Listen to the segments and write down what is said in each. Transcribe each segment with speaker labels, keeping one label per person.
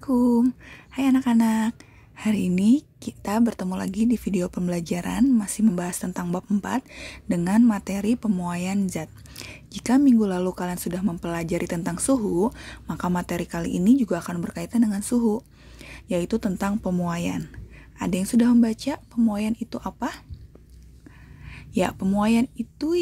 Speaker 1: Assalamualaikum. Hai anak-anak. Hari ini kita bertemu lagi di video pembelajaran masih membahas tentang bab 4 dengan materi pemuaian zat. Jika minggu lalu kalian sudah mempelajari tentang suhu, maka materi kali ini juga akan berkaitan dengan suhu, yaitu tentang pemuaian. Ada yang sudah membaca pemuaian itu apa? Ya, pemuaian itu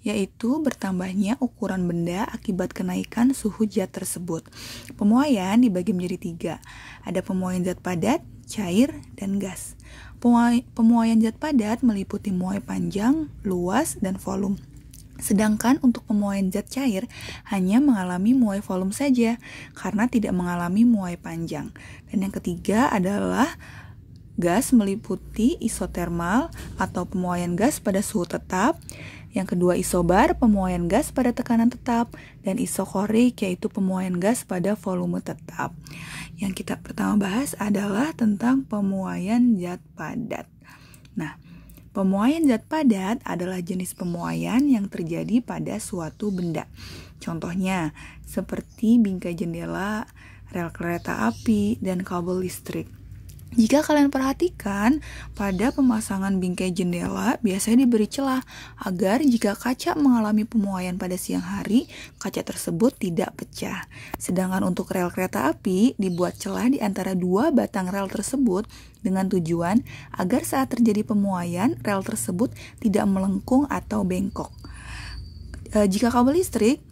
Speaker 1: yaitu bertambahnya ukuran benda akibat kenaikan suhu zat tersebut. Pemuaian dibagi menjadi 3. Ada pemuaian zat padat, cair, dan gas. Pemuaian zat padat meliputi muai panjang, luas, dan volume. Sedangkan untuk pemuaian zat cair hanya mengalami muai volume saja karena tidak mengalami muai panjang. Dan yang ketiga adalah gas meliputi isotermal atau pemuaian gas pada suhu tetap. Yang kedua isobar, pemuaian gas pada tekanan tetap, dan isokorik yaitu pemuaian gas pada volume tetap. Yang kita pertama bahas adalah tentang pemuaian zat padat. Nah, pemuaian zat padat adalah jenis pemuaian yang terjadi pada suatu benda. Contohnya, seperti bingkai jendela, rel kereta api, dan kabel listrik. Jika kalian perhatikan, pada pemasangan bingkai jendela biasanya diberi celah agar jika kaca mengalami pemuaian pada siang hari, kaca tersebut tidak pecah. Sedangkan untuk rel kereta api, dibuat celah di antara dua batang rel tersebut dengan tujuan agar saat terjadi pemuaian, rel tersebut tidak melengkung atau bengkok. Jika kabel listrik,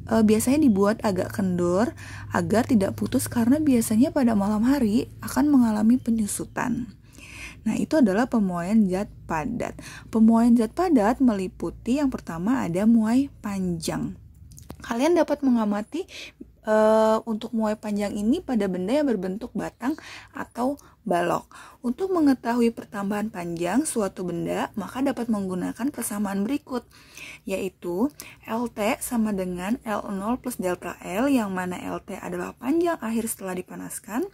Speaker 1: biasanya dibuat agak kendor agar tidak putus karena biasanya pada malam hari akan mengalami penyusutan. Nah, itu adalah pemuaian zat padat. Pemuaian zat padat meliputi yang pertama ada muai panjang. Kalian dapat mengamati untuk muai panjang ini pada benda yang berbentuk batang atau balok. Untuk mengetahui pertambahan panjang suatu benda, maka dapat menggunakan persamaan berikut, yaitu LT sama dengan L0 plus delta L, yang mana LT adalah panjang akhir setelah dipanaskan,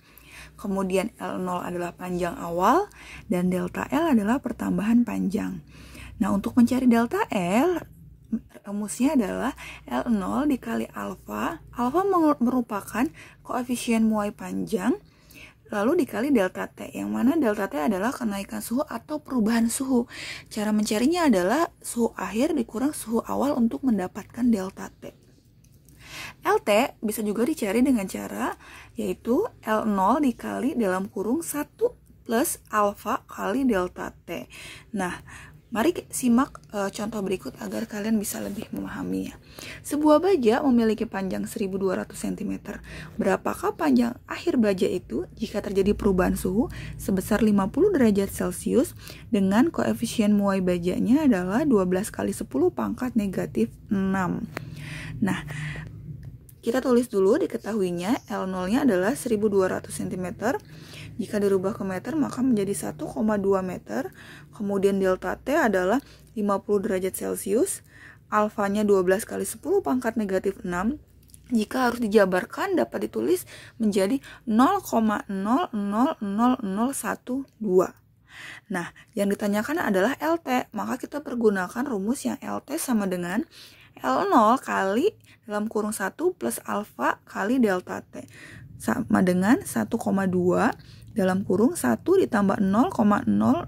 Speaker 1: kemudian L0 adalah panjang awal, dan delta L adalah pertambahan panjang. Nah, untuk mencari delta L, rumusnya adalah L0 dikali alfa. Alfa merupakan koefisien muai panjang, lalu dikali delta T, yang mana delta T adalah kenaikan suhu atau perubahan suhu. Cara mencarinya adalah suhu akhir dikurang suhu awal untuk mendapatkan delta T. LT bisa juga dicari dengan cara yaitu L0 dikali dalam kurung 1 plus alfa kali delta T. Nah, mari simak contoh berikut agar kalian bisa lebih memahaminya. Sebuah baja memiliki panjang 1200 cm. Berapakah panjang akhir baja itu jika terjadi perubahan suhu sebesar 50 derajat Celcius dengan koefisien muai bajanya adalah 12 kali 10 pangkat negatif 6. Nah, kita tulis dulu diketahuinya L0-nya adalah 1200 cm. Jika dirubah ke meter maka menjadi 1,2 meter. Kemudian delta T adalah 50 derajat Celcius. Alfanya 12 kali 10 pangkat negatif 6. Jika harus dijabarkan dapat ditulis menjadi 0,000012. Nah, yang ditanyakan adalah LT. Maka kita pergunakan rumus yang LT sama dengan L0 kali dalam kurung 1 plus alfa kali delta T. Sama dengan 1,2 dalam kurung 1 ditambah 0,000012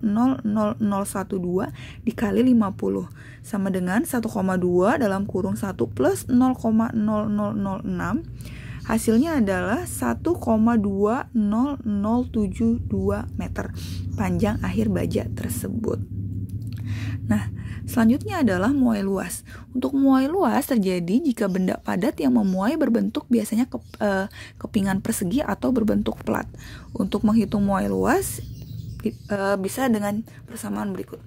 Speaker 1: dikali 50 sama dengan 1,2 dalam kurung 1 plus 0,0006. Hasilnya adalah 1,20072 meter panjang akhir baja tersebut. Nah, selanjutnya adalah muai luas. Untuk muai luas terjadi jika benda padat yang memuai berbentuk biasanya kepingan persegi atau berbentuk plat. Untuk menghitung muai luas bisa dengan persamaan berikut.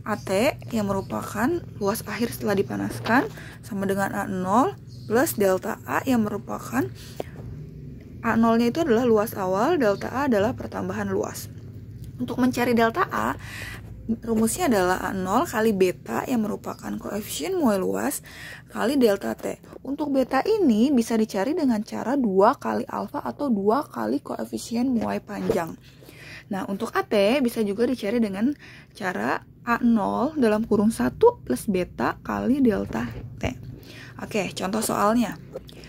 Speaker 1: AT yang merupakan luas akhir setelah dipanaskan sama dengan A0 plus delta A yang merupakan A0-nya itu adalah luas awal, delta A adalah pertambahan luas. Untuk mencari delta A, rumusnya adalah A0 kali beta yang merupakan koefisien muai luas kali delta T. Untuk beta ini bisa dicari dengan cara 2 kali alfa atau 2 kali koefisien muai panjang. Nah, untuk AT bisa juga dicari dengan cara A0 dalam kurung 1 plus beta kali delta T. Oke, contoh soalnya.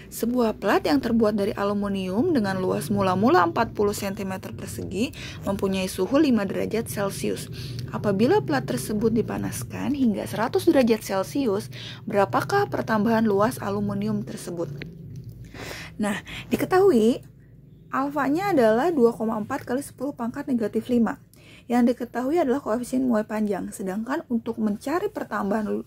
Speaker 1: Sebuah plat yang terbuat dari aluminium dengan luas mula-mula 40 cm persegi mempunyai suhu 5 derajat Celcius. Apabila plat tersebut dipanaskan hingga 100 derajat Celcius, berapakah pertambahan luas aluminium tersebut? Nah, diketahui alfanya adalah 2,4 kali 10 pangkat negatif 5. Yang diketahui adalah koefisien muai panjang. Sedangkan untuk mencari pertambahan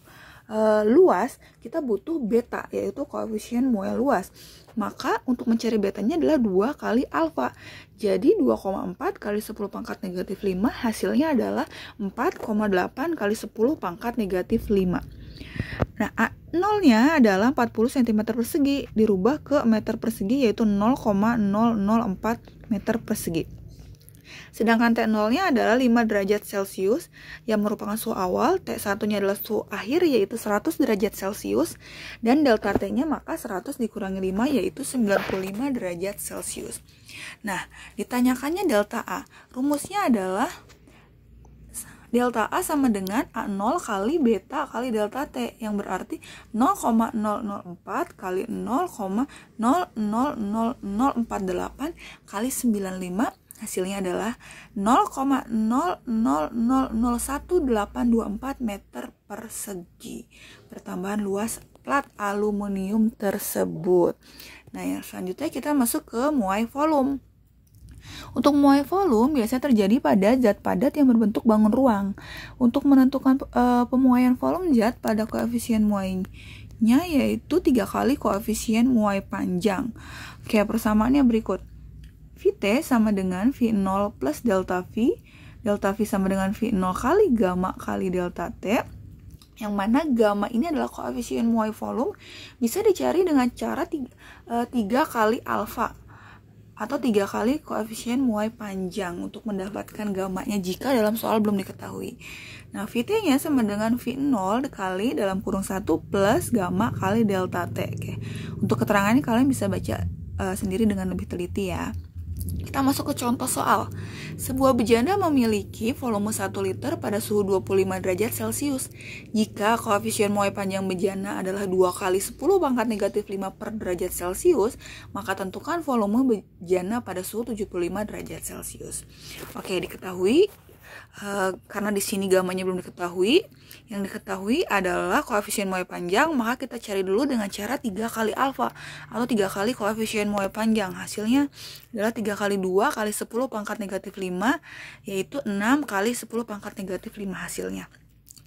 Speaker 1: luas, kita butuh beta, yaitu koefisien muai luas. Maka untuk mencari betanya adalah 2 kali alfa. Jadi 2,4 kali 10 pangkat negatif 5 hasilnya adalah 4,8 kali 10 pangkat negatif 5. Nah, nolnya adalah 40 cm persegi, dirubah ke meter persegi yaitu 0,004 meter persegi. Sedangkan T0-nya adalah 5 derajat Celcius yang merupakan suhu awal, T1-nya adalah suhu akhir yaitu 100 derajat Celcius, dan delta T-nya maka 100 dikurangi 5 yaitu 95 derajat Celcius. Nah, ditanyakannya delta A. Rumusnya adalah delta A sama dengan A0 kali beta kali delta T, yang berarti 0,004 kali 0,000048 kali 95, hasilnya adalah 0,00011824 meter persegi. Pertambahan luas plat aluminium tersebut. Nah, yang selanjutnya kita masuk ke muai volume. Untuk muai volume biasanya terjadi pada zat padat yang berbentuk bangun ruang. Untuk menentukan pemuaian volume zat pada koefisien muainya yaitu 3 kali koefisien muai panjang. Oke, persamaannya berikut. Vt sama dengan V0 plus delta V. Delta V sama dengan V0 kali gamma kali delta T. Yang mana gamma ini adalah koefisien muai volume, bisa dicari dengan cara 3 kali alfa atau 3 kali koefisien muai panjang untuk mendapatkan gammanya jika dalam soal belum diketahui. Nah, Vt-nya sama dengan V0 kali dalam kurung 1 plus gamma kali delta T. Oke. Untuk keterangannya kalian bisa baca sendiri dengan lebih teliti ya. Kita masuk ke contoh soal. Sebuah bejana memiliki volume 1 liter pada suhu 25 derajat Celcius. Jika koefisien muai panjang bejana adalah 2 kali 10 pangkat negatif 5 per derajat Celcius, maka tentukan volume bejana pada suhu 75 derajat Celcius. Oke, diketahui karena di sini gamanya belum diketahui. Yang diketahui adalah koefisien muai panjang, maka kita cari dulu dengan cara 3 kali alfa atau 3 kali koefisien muai panjang. Hasilnya adalah 3 kali 2 kali 10 pangkat negatif 5 yaitu 6 kali 10 pangkat negatif 5 hasilnya.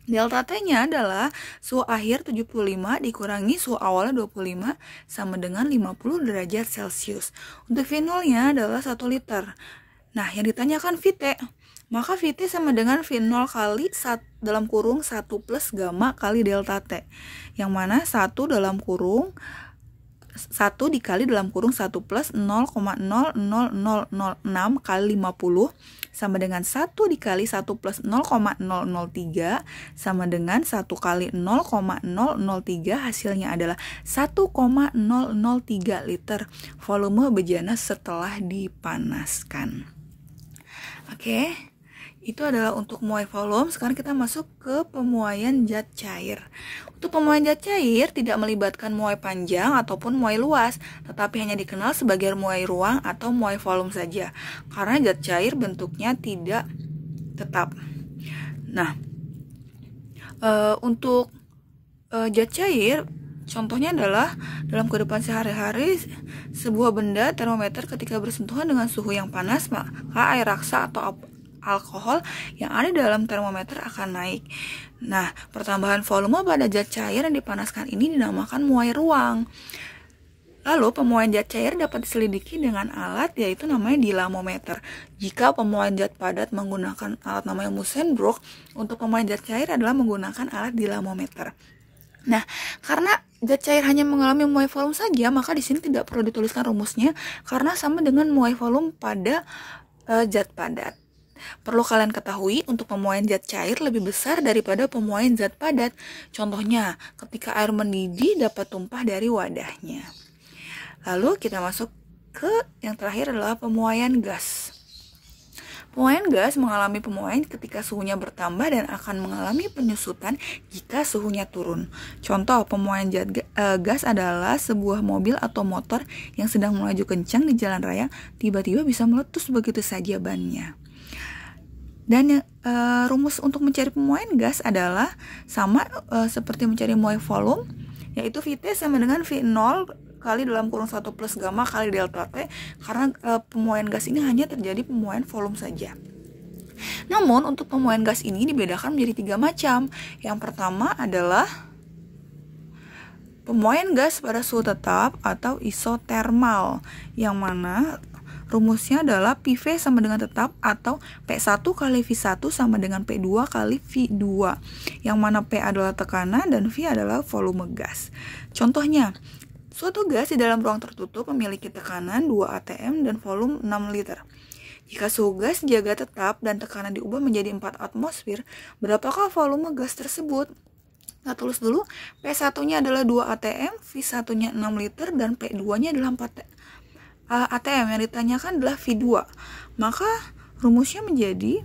Speaker 1: Delta T-nya adalah suhu akhir 75 dikurangi suhu awalnya 25 sama dengan 50 derajat Celcius. Untuk V0-nya adalah 1 liter. Nah, yang ditanyakan Vt, maka Vt sama dengan V0 kali dalam kurung 1 plus gamma kali delta T. Yang mana 1 dalam kurung 1 dikali dalam kurung 1 plus 0,00006 kali 50 sama dengan 1 dikali 1 plus 0,003 sama dengan 1 kali 0,003, hasilnya adalah 1,003 liter volume bejana setelah dipanaskan. Oke, itu adalah untuk muai volume. Sekarang kita masuk ke pemuaian zat cair. Untuk pemuaian zat cair tidak melibatkan muai panjang ataupun muai luas, tetapi hanya dikenal sebagai muai ruang atau muai volume saja, karena zat cair bentuknya tidak tetap. Nah, untuk zat cair, contohnya adalah dalam kehidupan sehari-hari, sebuah benda termometer ketika bersentuhan dengan suhu yang panas, maka air raksa atau alkohol yang ada dalam termometer akan naik. Nah, pertambahan volume pada zat cair yang dipanaskan ini dinamakan muai ruang. Lalu, pemuaian zat cair dapat diselidiki dengan alat yaitu namanya dilamometer. Jika pemuaian zat padat menggunakan alat namanya Musenbroek, untuk pemuaian zat cair adalah menggunakan alat dilamometer. Nah, karena zat cair hanya mengalami muai volume saja, maka di sini tidak perlu dituliskan rumusnya karena sama dengan muai volume pada zat padat. Perlu kalian ketahui, untuk pemuaian zat cair lebih besar daripada pemuaian zat padat. Contohnya, ketika air mendidih dapat tumpah dari wadahnya. Lalu kita masuk ke yang terakhir adalah pemuaian gas. Pemuaian gas mengalami pemuaian ketika suhunya bertambah dan akan mengalami penyusutan jika suhunya turun. Contoh, pemuaian gas adalah sebuah mobil atau motor yang sedang melaju kencang di jalan raya, tiba-tiba bisa meletus begitu saja bannya. Dan rumus untuk mencari pemuaian gas adalah sama seperti mencari pemuaian volume, yaitu Vt sama dengan V0 kali dalam kurung 1 plus gamma kali delta T, karena pemuaian gas ini hanya terjadi pemuaian volume saja. Namun untuk pemuaian gas ini dibedakan menjadi 3 macam. Yang pertama adalah pemuaian gas pada suhu tetap atau isotermal, yang mana rumusnya adalah PV sama dengan tetap atau P1 kali V1 sama dengan P2 kali V2, yang mana P adalah tekanan dan V adalah volume gas. Contohnya, suatu gas di dalam ruang tertutup memiliki tekanan 2 atm dan volume 6 liter. Jika suhu gas dijaga tetap dan tekanan diubah menjadi 4 atmosfer, berapakah volume gas tersebut? Kita tulis dulu, P1-nya adalah 2 atm, V1-nya 6 liter, dan P2-nya adalah 4 atm. Yang ditanyakan adalah V2. Maka rumusnya menjadi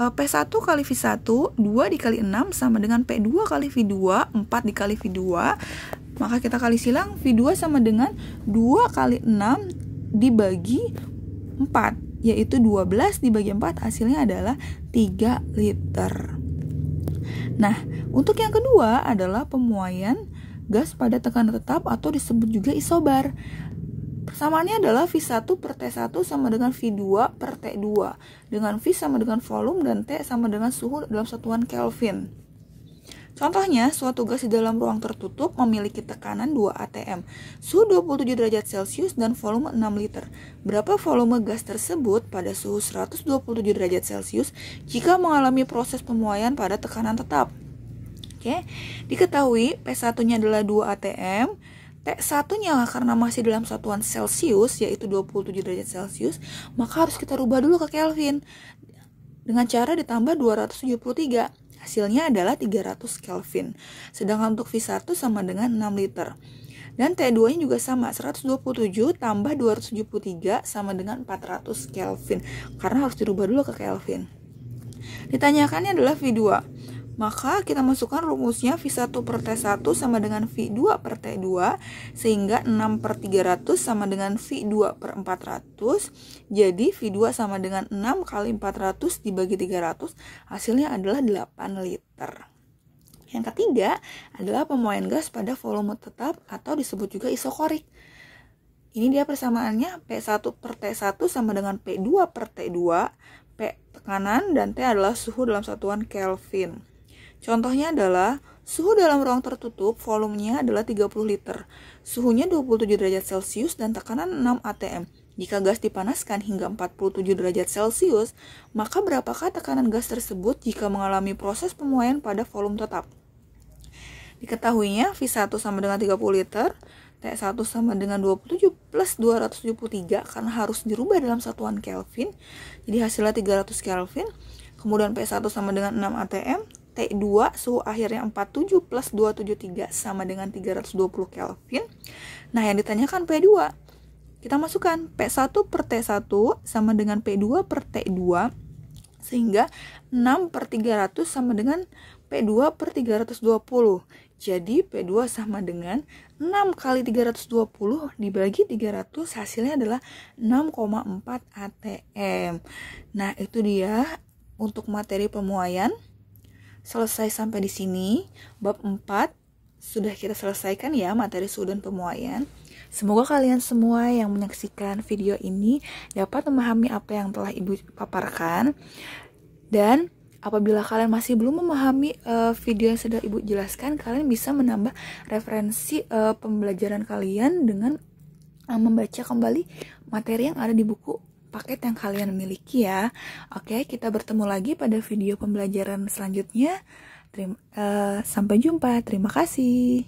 Speaker 1: P1 kali V1, 2 dikali 6 sama dengan P2 kali V2, 4 dikali V2. Maka kita kali silang, V2 sama dengan 2 kali 6 dibagi 4, yaitu 12 dibagi 4, hasilnya adalah 3 liter. Nah, untuk yang kedua adalah pemuaian gas pada tekanan tetap atau disebut juga isobar. Persamaannya adalah V1 per T1 sama dengan V2 per T2, dengan V sama dengan volume dan T sama dengan suhu dalam satuan Kelvin. Contohnya, suatu gas di dalam ruang tertutup memiliki tekanan 2 atm, suhu 27 derajat Celcius dan volume 6 liter. Berapa volume gas tersebut pada suhu 127 derajat Celcius jika mengalami proses pemuaian pada tekanan tetap? Oke, diketahui P1-nya adalah 2 atm, T1-nya karena masih dalam satuan Celcius yaitu 27 derajat Celcius, maka harus kita rubah dulu ke Kelvin dengan cara ditambah 273. Hasilnya adalah 300 Kelvin. Sedangkan untuk V1 sama dengan 6 liter. Dan T2-nya juga sama, 127 tambah 273 sama dengan 400 Kelvin. Karena harus dirubah dulu ke Kelvin. Ditanyakannya adalah V2. Maka kita masukkan rumusnya V1 per T1 sama dengan V2 per T2, sehingga 6 per 300 sama dengan V2 per 400. Jadi V2 sama dengan 6 kali 400 dibagi 300, hasilnya adalah 8 liter. Yang ketiga adalah pemuaian gas pada volume tetap atau disebut juga isokorik. Ini dia persamaannya, P1 per T1 sama dengan P2 per T2, P tekanan dan T adalah suhu dalam satuan Kelvin. Contohnya adalah suhu dalam ruang tertutup, volumenya adalah 30 liter, suhunya 27 derajat Celcius dan tekanan 6 atm. Jika gas dipanaskan hingga 47 derajat Celcius, maka berapakah tekanan gas tersebut jika mengalami proses pemuaian pada volume tetap? Diketahuinya V1 sama dengan 30 liter, T1 sama dengan 27 plus 273 karena harus dirubah dalam satuan Kelvin, jadi hasilnya 300 Kelvin. Kemudian P1 sama dengan 6 atm, T2 suhu akhirnya 47 plus 273 sama dengan 320 Kelvin. Nah, yang ditanyakan P2. Kita masukkan P1 per T1 sama dengan P2 per T2, sehingga 6 per 300 sama dengan P2 per 320. Jadi P2 sama dengan 6 kali 320 dibagi 300, hasilnya adalah 6,4 atm. Nah, itu dia untuk materi pemuaian. Selesai sampai di sini, bab 4 sudah kita selesaikan ya, materi suhu dan pemuaian. Semoga kalian semua yang menyaksikan video ini dapat memahami apa yang telah Ibu paparkan. Dan apabila kalian masih belum memahami video yang sudah Ibu jelaskan, kalian bisa menambah referensi pembelajaran kalian dengan membaca kembali materi yang ada di buku paket yang kalian miliki ya. Oke, kita bertemu lagi pada video pembelajaran selanjutnya. Sampai jumpa. Terima kasih.